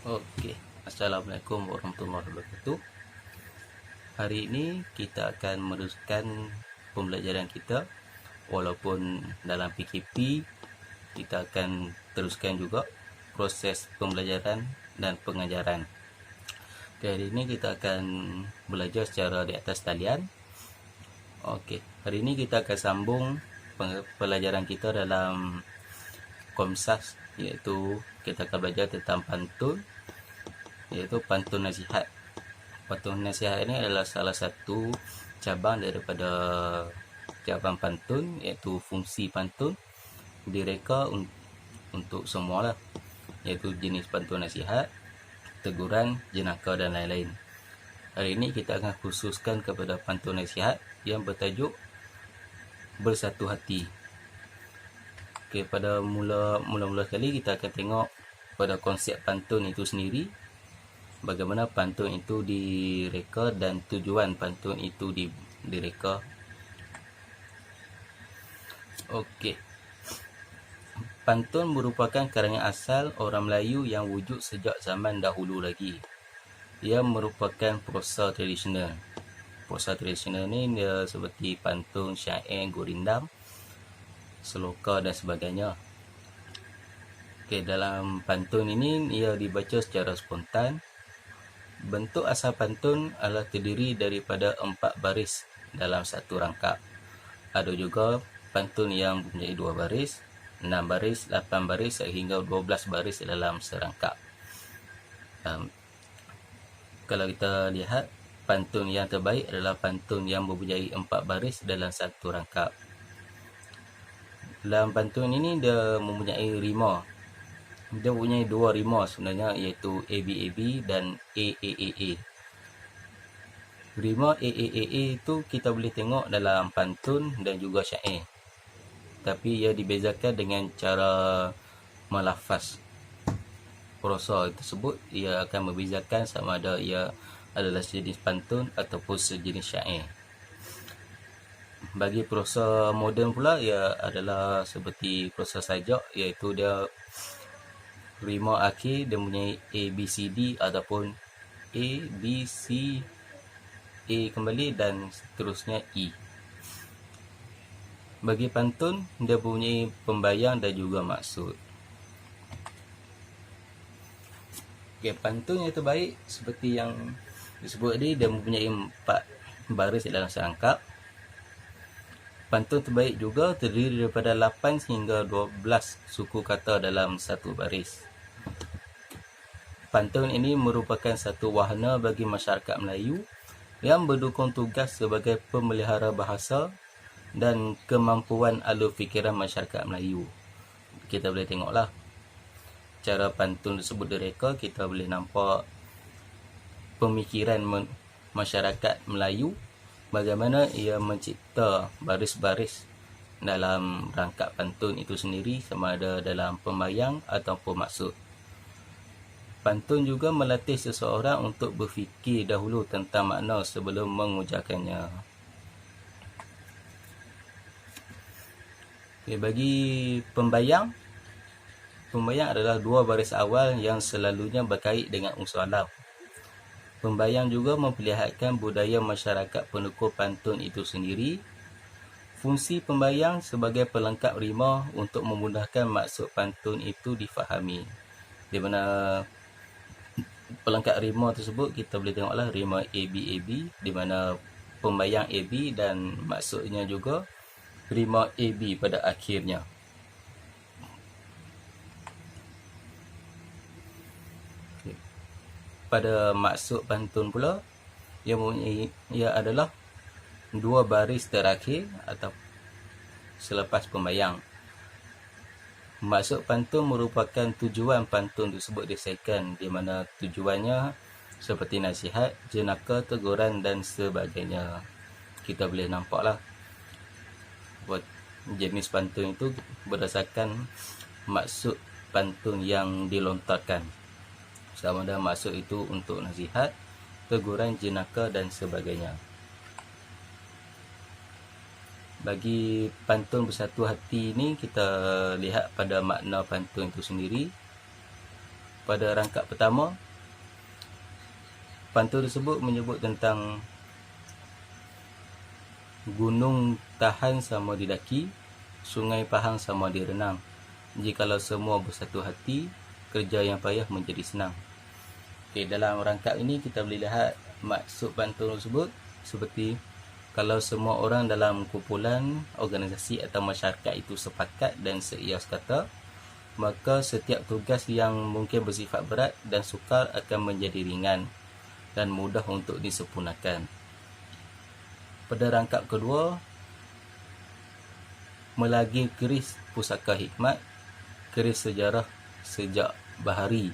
Oke, Assalamualaikum warahmatullahi wabarakatuh. Hari ini kita akan meneruskan pembelajaran kita. Walaupun dalam PKP, kita akan teruskan juga proses pembelajaran dan pengajaran. Oke, hari ini kita akan belajar secara di atas talian. Oke, hari ini kita akan sambung pelajaran kita dalam Komsas, iaitu kita akan belajar tentang pantun, iaitu pantun nasihat. Pantun nasihat ini adalah salah satu cabang daripada cabang pantun, iaitu fungsi pantun direka untuk semua lah, iaitu jenis pantun nasihat, teguran, jenaka dan lain-lain. Hari ini kita akan khususkan kepada pantun nasihat yang bertajuk Bersatu Hati. Okey, pada mula-mula sekali kita akan tengok pada konsep pantun itu sendiri, bagaimana pantun itu direka dan tujuan pantun itu direka. Okey. Pantun merupakan karangan asal orang Melayu yang wujud sejak zaman dahulu lagi. Ia merupakan prosa tradisional. Prosa tradisional ni dia seperti pantun, syair, gurindam, seloka dan sebagainya. Okey, dalam pantun ini ia dibaca secara spontan. Bentuk asal pantun adalah terdiri daripada 4 baris dalam satu rangkap. Ada juga pantun yang mempunyai 2 baris, 6 baris, 8 baris sehingga 12 baris dalam serangkap. Kalau kita lihat, pantun yang terbaik adalah pantun yang mempunyai 4 baris dalam satu rangkap. Dalam pantun ini dia mempunyai rima. Dia mempunyai 2 rima sebenarnya, iaitu ABAB dan AAAA. Rima AAAA itu kita boleh tengok dalam pantun dan juga syair. Tapi ia dibezakan dengan cara melafaz. Prosa tersebut ia akan membezakan sama ada ia adalah sejenis pantun ataupun sejenis syair. Bagi prosa moden pula, ia adalah seperti prosa sajak, iaitu dia rima akhir dia mempunyai A, B, C, D ataupun A, B, C, A kembali dan seterusnya E. Bagi pantun, dia mempunyai pembayang dan juga maksud. Okay, pantun yang terbaik seperti yang disebut tadi, dia mempunyai 4 baris dalam serangkap. Pantun terbaik juga terdiri daripada 8 hingga 12 suku kata dalam satu baris. Pantun ini merupakan satu wahana bagi masyarakat Melayu yang berdukung tugas sebagai pemelihara bahasa dan kemampuan alur fikiran masyarakat Melayu. Kita boleh tengoklah cara pantun tersebut direka, kita boleh nampak pemikiran masyarakat Melayu, bagaimana ia mencipta baris-baris dalam rangkap pantun itu sendiri, sama ada dalam pembayang ataupun maksud. Pantun juga melatih seseorang untuk berfikir dahulu tentang makna sebelum mengujarkannya. Okay, bagi pembayang adalah 2 baris awal yang selalunya berkait dengan unsur alam. Pembayang juga memperlihatkan budaya masyarakat penukur pantun itu sendiri. Fungsi pembayang sebagai pelengkap rima untuk memudahkan maksud pantun itu difahami. Di mana pelengkap rima tersebut kita boleh tengoklah rima ABAB, di mana pembayang AB dan maksudnya juga rima AB pada akhirnya. Pada maksud pantun pula, ia adalah 2 baris terakhir atau selepas pembayang. Maksud pantun merupakan tujuan pantun tersebut disaikan, di mana tujuannya seperti nasihat, jenaka, teguran dan sebagainya. Kita boleh nampaklah buat jenis pantun itu berdasarkan maksud pantun yang dilontarkan. Sama ada maksud itu untuk nasihat, teguran, jenaka dan sebagainya. Bagi pantun Bersatu Hati ini, kita lihat pada makna pantun itu sendiri. pada rangkap pertama, pantun tersebut menyebut tentang gunung tahan sama didaki, sungai Pahang sama direnang. Jikalau semua bersatu hati, kerja yang payah menjadi senang. Dalam rangkap ini kita boleh lihat maksud pantun tersebut seperti kalau semua orang dalam kumpulan, organisasi atau masyarakat itu sepakat dan seias kata, maka setiap tugas yang mungkin bersifat berat dan sukar akan menjadi ringan dan mudah untuk disempurnakan. Pada rangkap kedua, melagi keris pusaka hikmat, keris sejarah sejak bahari.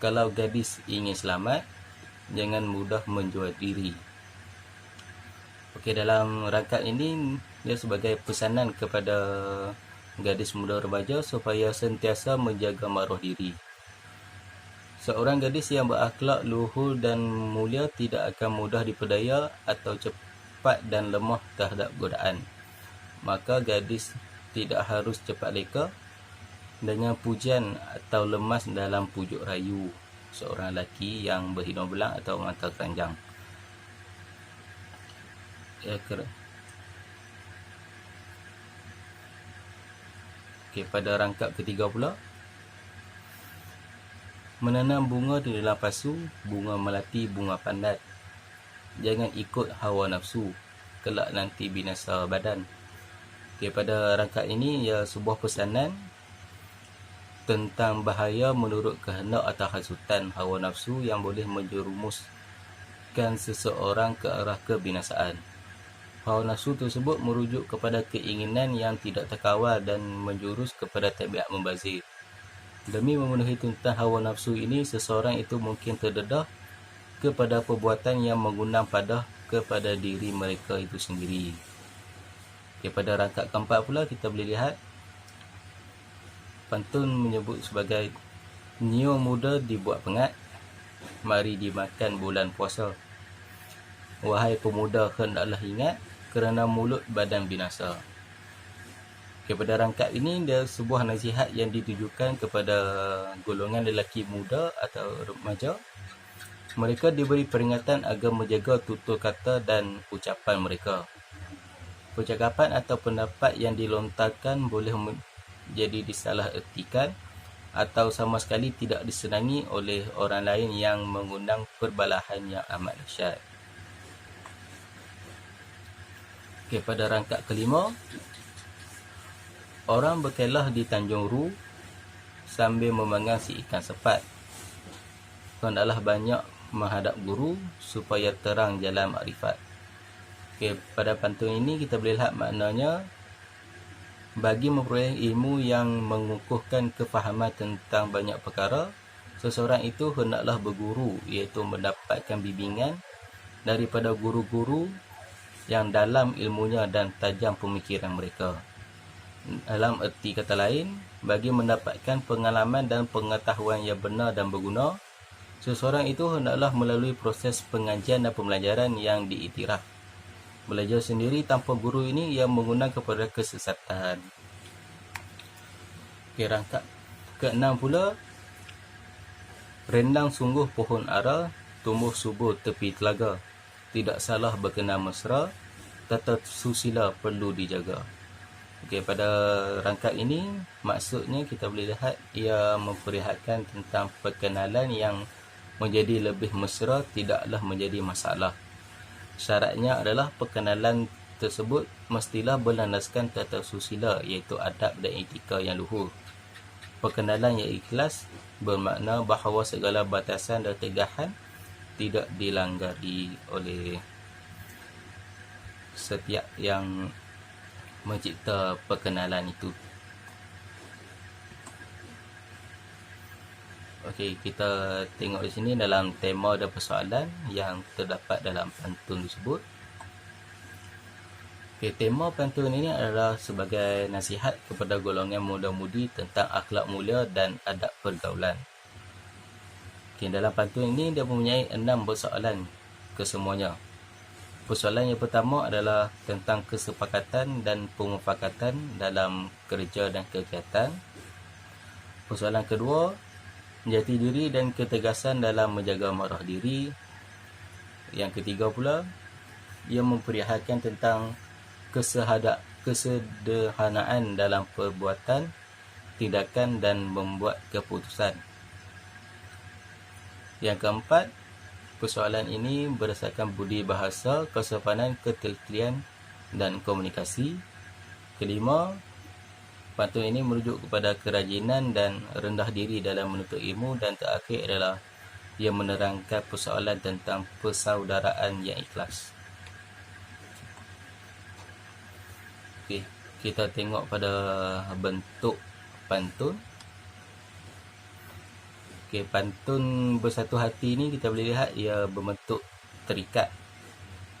Kalau gadis ingin selamat, jangan mudah menjual diri. Dalam rangkap ini dia sebagai pesanan kepada gadis muda remaja supaya sentiasa menjaga maruah diri. Seorang gadis yang berakhlak luhur dan mulia tidak akan mudah diperdaya atau cepat dan lemah terhadap godaan. Maka gadis tidak harus cepat leka dengan pujian atau lemas dalam pujuk rayu seorang lelaki yang berhidung belang atau mata keranjang. Pada rangkap ketiga pula, menanam bunga di dalam pasu, bunga melati, bunga pandat. Jangan ikut hawa nafsu, kelak nanti binasa badan. Pada rangkap ini ia sebuah pesanan tentang bahaya menurut kehendak atau hasutan hawa nafsu yang boleh menjerumuskan seseorang ke arah kebinasaan. Hawa nafsu tersebut merujuk kepada keinginan yang tidak terkawal dan menjurus kepada tabiat membazir. Demi memenuhi tuntutan hawa nafsu ini, seseorang itu mungkin terdedah kepada perbuatan yang mengundang padah kepada diri mereka itu sendiri. Pada rangkap keempat pula kita boleh lihat pantun menyebut sebagai nyium muda dibuat pengat, mari dimakan bulan puasa. Wahai pemuda, hendaklah ingat, kerana mulut badan binasa. Pada rangkap ini dia sebuah nasihat yang ditujukan kepada golongan lelaki muda atau remaja. Mereka diberi peringatan agar menjaga tutur kata dan ucapan mereka. Percakapan atau pendapat yang dilontarkan boleh jadi disalahertikan atau sama sekali tidak disenangi oleh orang lain yang mengundang perbalahan yang amat dahsyat. Pada rangkap kelima, orang berkelah di Tanjung Ru sambil memanggang si ikan sepat. Hendaklah banyak menghadap guru supaya terang jalan makrifat. Pada pantun ini kita boleh lihat maknanya, bagi memperoleh ilmu yang mengukuhkan kefahaman tentang banyak perkara, seseorang itu hendaklah berguru, iaitu mendapatkan bimbingan daripada guru-guru yang dalam ilmunya dan tajam pemikiran mereka. Dalam erti kata lain, bagi mendapatkan pengalaman dan pengetahuan yang benar dan berguna, seseorang itu hendaklah melalui proses pengajian dan pembelajaran yang diiktiraf. Belajar sendiri tanpa guru ini yang mengundang kepada kesesatan. Rangkap keenam pula, rendang sungguh pohon ara, tumbuh subur tepi telaga. Tidak salah berkenaan mesra, tata susila perlu dijaga. Pada rangkap ini, maksudnya kita boleh lihat ia memperlihatkan tentang perkenalan yang menjadi lebih mesra tidaklah menjadi masalah. Syaratnya adalah perkenalan tersebut mestilah berlandaskan tata susila, iaitu adab dan etika yang luhur. Perkenalan yang ikhlas bermakna bahawa segala batasan dan tegahan tidak dilanggari oleh setiap yang mencipta perkenalan itu. Kita tengok di sini dalam tema dan persoalan yang terdapat dalam pantun tersebut. Tema pantun ini adalah sebagai nasihat kepada golongan muda-mudi tentang akhlak mulia dan adab pergaulan. Dalam pantun ini dia mempunyai 6 persoalan kesemuanya. Persoalan yang pertama adalah tentang kesepakatan dan pemufakatan dalam kerja dan kegiatan. Persoalan kedua jati diri dan ketegasan dalam menjaga marah diri. Yang ketiga pula, ia memperlihatkan tentang kesederhanaan dalam perbuatan, tindakan dan membuat keputusan. Yang keempat, persoalan ini berdasarkan budi bahasa, kesopanan, ketelitian dan komunikasi. Kelima, pantun ini merujuk kepada kerajinan dan rendah diri dalam menuntut ilmu. Dan terakhir adalah ia menerangkan persoalan tentang persaudaraan yang ikhlas. Okey, kita tengok pada bentuk pantun. Okey, pantun bersatu hati ni kita boleh lihat ia berbentuk terikat.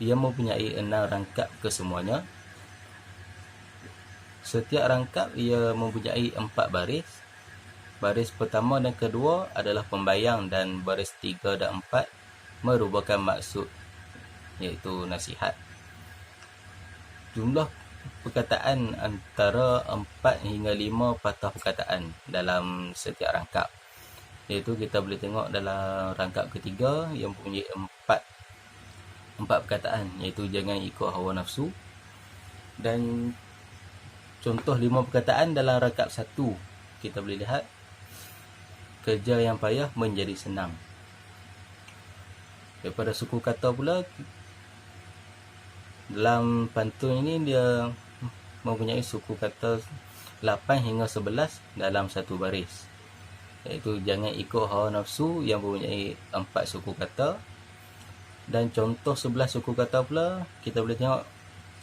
Ia mempunyai 6 rangkap kesemuanya. Setiap rangkap ia mempunyai 4 baris. Baris pertama dan kedua adalah pembayang dan baris 3 dan 4 merupakan maksud, iaitu nasihat. Jumlah perkataan antara 4 hingga 5 patah perkataan dalam setiap rangkap. Iaitu kita boleh tengok dalam rangkap ketiga yang mempunyai 4 perkataan, iaitu jangan ikut hawa nafsu. Dan contoh 5 perkataan dalam rangkap 1 kita boleh lihat, kerja yang payah menjadi senang. Daripada suku kata pula, dalam pantun ini dia mempunyai suku kata 8 hingga 11 dalam satu baris. Iaitu jangan ikut hawa nafsu yang mempunyai 4 suku kata. Dan contoh 11 suku kata pula kita boleh tengok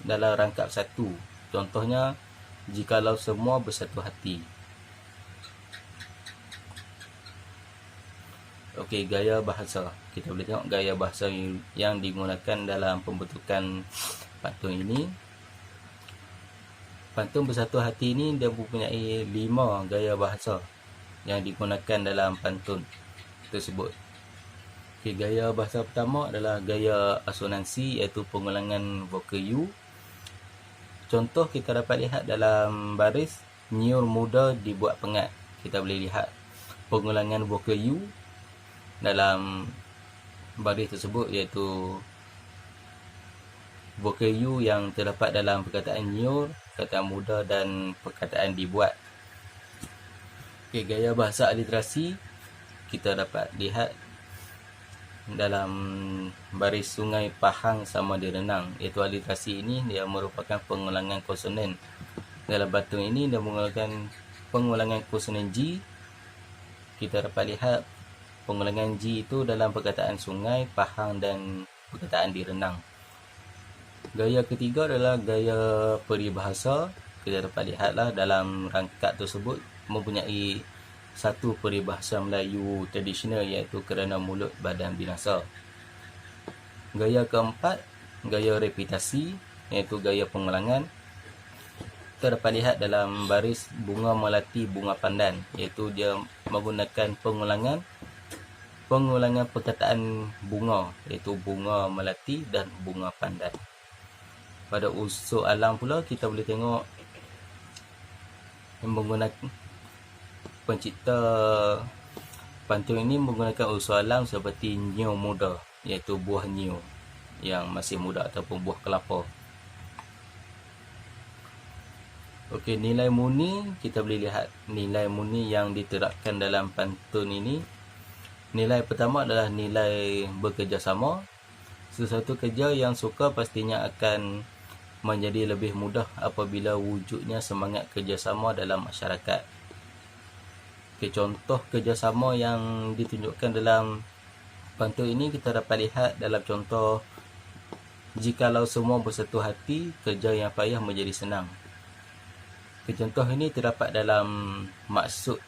dalam rangkap 1. Contohnya, jikalau semua bersatu hati. Okey, gaya bahasa. Kita boleh tengok gaya bahasa yang digunakan dalam pembentukan pantun ini. Pantun bersatu hati ini dia mempunyai 5 gaya bahasa yang digunakan dalam pantun tersebut. Okay, gaya bahasa pertama adalah gaya asonansi, iaitu pengulangan vokal U. Contoh kita dapat lihat dalam baris nyiur muda dibuat pengat. Kita boleh lihat pengulangan vokal U dalam baris tersebut, iaitu vokal U yang terdapat dalam perkataan nyiur, perkataan muda dan perkataan dibuat. Okay, gaya bahasa aliterasi kita dapat lihat dalam baris sungai Pahang sama direnang, iaitu aliterasi ini dia merupakan pengulangan konsonan. Dalam pantun ini dia menggunakan pengulangan konsonan G. Kita dapat lihat pengulangan G itu dalam perkataan sungai, Pahang dan perkataan direnang. Gaya ketiga adalah gaya peribahasa. Kita dapat lihatlah dalam rangkap tersebut mempunyai satu peribahasa Melayu tradisional, iaitu kerana mulut badan binasa. Gaya keempat, gaya repetasi, iaitu gaya pengulangan. Kita dapat lihat dalam baris bunga melati bunga pandan, iaitu dia menggunakan pengulangan perkataan bunga, iaitu bunga melati dan bunga pandan. Pada unsur alam pula kita boleh tengok yang menggunakan pencipta pantun ini menggunakan unsur alam seperti nyiu muda, iaitu buah nyiu yang masih muda ataupun buah kelapa. Okey, nilai murni kita boleh lihat nilai murni yang diterapkan dalam pantun ini. Nilai pertama adalah nilai bekerjasama. Sesuatu kerja yang suka pastinya akan menjadi lebih mudah apabila wujudnya semangat kerjasama dalam masyarakat. Okay, contoh kerjasama yang ditunjukkan dalam pantun ini kita dapat lihat dalam contoh, jikalau semua bersatu hati, kerja yang payah menjadi senang. Okay, contoh ini terdapat dalam maksud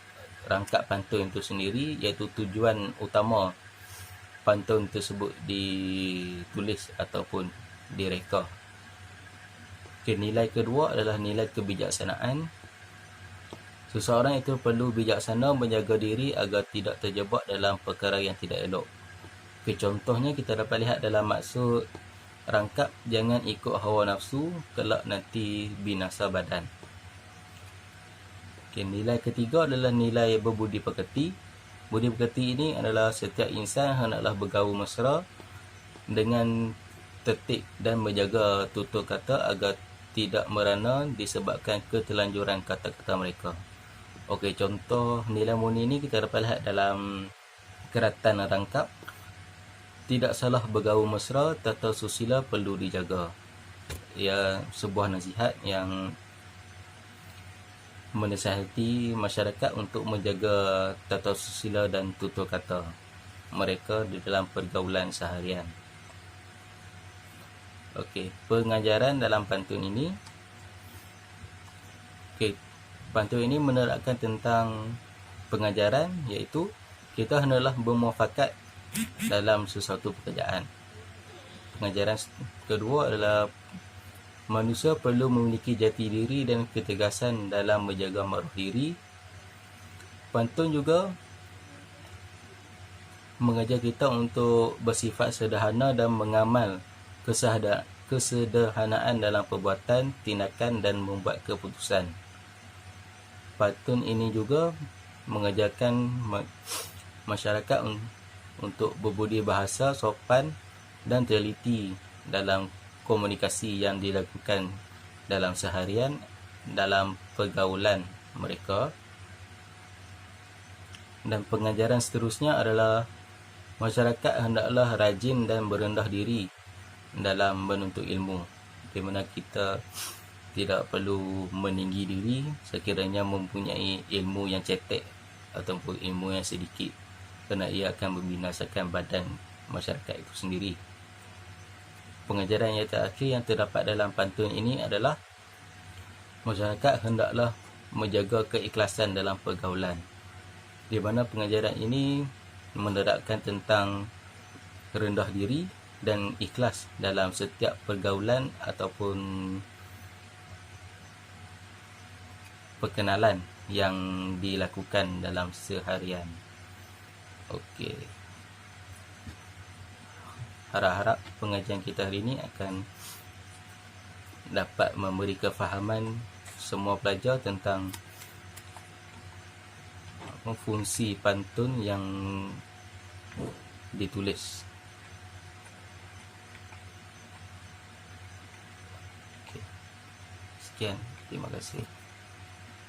rangkap pantun itu sendiri, iaitu tujuan utama pantun tersebut ditulis ataupun direka. Okay, nilai kedua adalah nilai kebijaksanaan. Seseorang itu perlu bijaksana menjaga diri agar tidak terjebak dalam perkara yang tidak elok. Okay, contohnya kita dapat lihat dalam maksud rangkap, jangan ikut hawa nafsu, kelak nanti binasa badan. Okay, nilai ketiga adalah nilai berbudi pekerti. Budi pekerti ini adalah setiap insan hendaklah bergaul mesra dengan tertib dan menjaga tutur kata agar tidak merana disebabkan ketelanjuran kata-kata mereka. Okey, contoh nilai murni ini kita dapat lihat dalam keratan rangkap. Tidak salah bergaul mesra, tata susila perlu dijaga. Ia sebuah nasihat yang menasihati masyarakat untuk menjaga tata susila dan tutur kata mereka di dalam pergaulan seharian. Okey, pengajaran dalam pantun ini. Okey, pantun ini menerangkan tentang pengajaran, iaitu kita hendaklah bermuafakat dalam sesuatu pekerjaan. Pengajaran kedua adalah manusia perlu memiliki jati diri dan ketegasan dalam menjaga maruah diri. Pantun juga mengajar kita untuk bersifat sederhana dan mengamal kesederhanaan dalam perbuatan, tindakan dan membuat keputusan. Pantun ini juga mengajarkan masyarakat untuk berbudi bahasa sopan dan teliti dalam komunikasi yang dilakukan dalam seharian dalam pergaulan mereka. Dan pengajaran seterusnya adalah masyarakat hendaklah rajin dan berendah diri dalam menuntut ilmu, di mana kita tidak perlu meninggi diri sekiranya mempunyai ilmu yang cetek ataupun ilmu yang sedikit, kerana ia akan membinasakan badan masyarakat itu sendiri. Pengajaran yang terakhir yang terdapat dalam pantun ini adalah masyarakat hendaklah menjaga keikhlasan dalam pergaulan, di mana pengajaran ini menerapkan tentang rendah diri dan ikhlas dalam setiap pergaulan ataupun perkenalan yang dilakukan dalam seharian. Okey, harap-harap pengajian kita hari ini akan dapat memberi kefahaman semua pelajar tentang fungsi pantun yang ditulis. Okey, sekian, terima kasih.